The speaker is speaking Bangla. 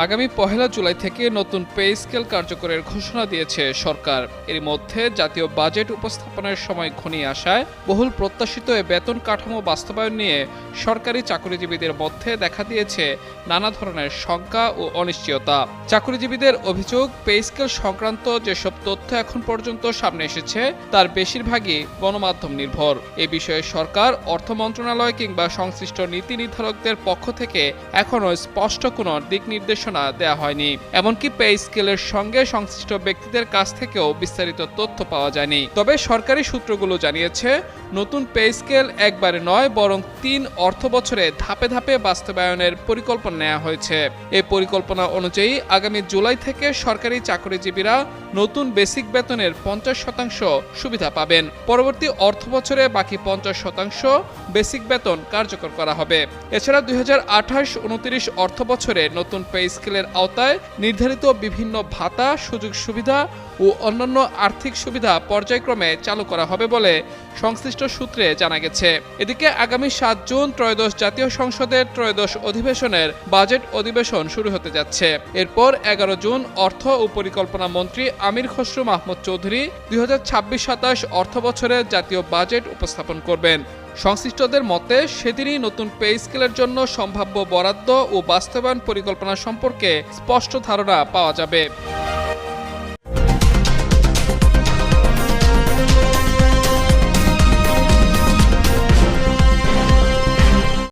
আগামী ১ জুলাই থেকে নতুন পে স্কেল কার্যকরের ঘোষণা দিয়েছে সরকার। এর মধ্যে জাতীয় বাজেট উপস্থাপনের সময় ঘনিয়ে আসায় বহুল প্রত্যাশিত এ বেতন কাঠামো বাস্তবায়ন নিয়ে সরকারি চাকরিজীবীদের মধ্যে দেখা দিয়েছে নানা ধরনের শঙ্কা ও অনিশ্চয়তা। চাকরিজীবীদের অভিযোগ, পে স্কেল সংক্রান্ত যেসব তথ্য এখন পর্যন্ত সামনে এসেছে তার বেশিরভাগই গণমাধ্যম নির্ভর। এ বিষয়ে সরকার, অর্থ মন্ত্রণালয় কিংবা সংশ্লিষ্ট নীতি নির্ধারকদের পক্ষ থেকে এখনও স্পষ্ট কোনো দিক নির্দেশনা দেওয়া হয়নি। এমনকি পে স্কেলের সঙ্গে সংশ্লিষ্ট ব্যক্তিদের কাছ থেকেও বিস্তারিত তথ্য পাওয়া যায়নি। তবে সরকারি সূত্রগুলো জানিয়েছে, নতুন পে স্কেল একবারে নয় বরং ৩ অর্থবছরে ধাপে ধাপে বাস্তবায়নের পরিকল্পনা নেওয়া হয়েছে। এই পরিকল্পনা অনুযায়ী আগামী জুলাই থেকে সরকারি চাকরিজীবীরা নতুন বেসিক বেতনের ৫০% সুবিধা পাবেন। পরবর্তী অর্থবছরে বাকি ৫০% বেসিক বেতন কার্যকর করা হবে। এছাড়া ২০২৮-২৯ অর্থবছরে নতুন পে স্কেলের আওতায় নির্ধারিত বিভিন্ন ভাতা, সুযোগ সুবিধা ও অন্যান্য আর্থিক সুবিধা পর্যায়ক্রমে চালু করা হবে বলে সংশ্লিষ্ট সূত্রে জানা গেছে। এদিকে আগামী ৭ জুন ত্রয়োদশ জাতীয় সংসদের ত্রয়োদশ অধিবেশনের বাজেট অধিবেশন শুরু হতে যাচ্ছে। এরপর ১১ জুন অর্থ ও পরিকল্পনা মন্ত্রী আমির খসরু মাহমুদ চৌধুরী ২০২৬-২৭ অর্থবছরের জাতীয় বাজেট উপস্থাপন করবেন। সংশ্লিষ্টদের মতে সেদিনই নতুন পে স্কেলের জন্য সম্ভাব্য বরাদ্দ ও বাস্তবায়ন পরিকল্পনা সম্পর্কে স্পষ্ট ধারণা পাওয়া যাবে।